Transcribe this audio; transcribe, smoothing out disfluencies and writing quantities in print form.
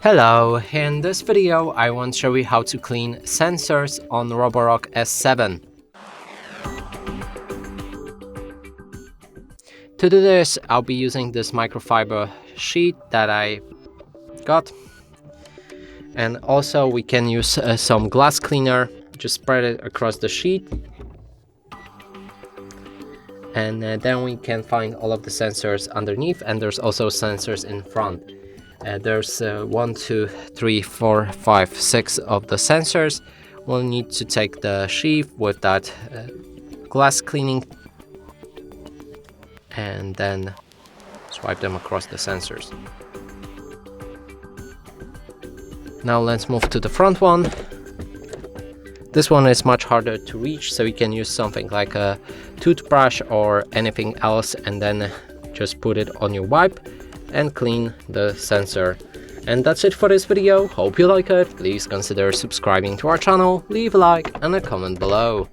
Hello, in this video I want to show you how to clean sensors on Roborock S7. To do this, I'll be using this microfiber sheet that I got, and also we can use some glass cleaner. Just spread it across the sheet, and then we can find all of the sensors underneath, and there's also sensors in front. There's 1, 2, 3, 4, 5, 6 of the sensors. We'll need to take the sheath with that glass cleaning and then swipe them across the sensors. Now let's move to the front one. This one is much harder to reach, so you can use something like a toothbrush or anything else and then just put it on your wipe and clean the sensor. And that's it for this video. Hope you like it. Please consider subscribing to our channel, leave a like and a comment below.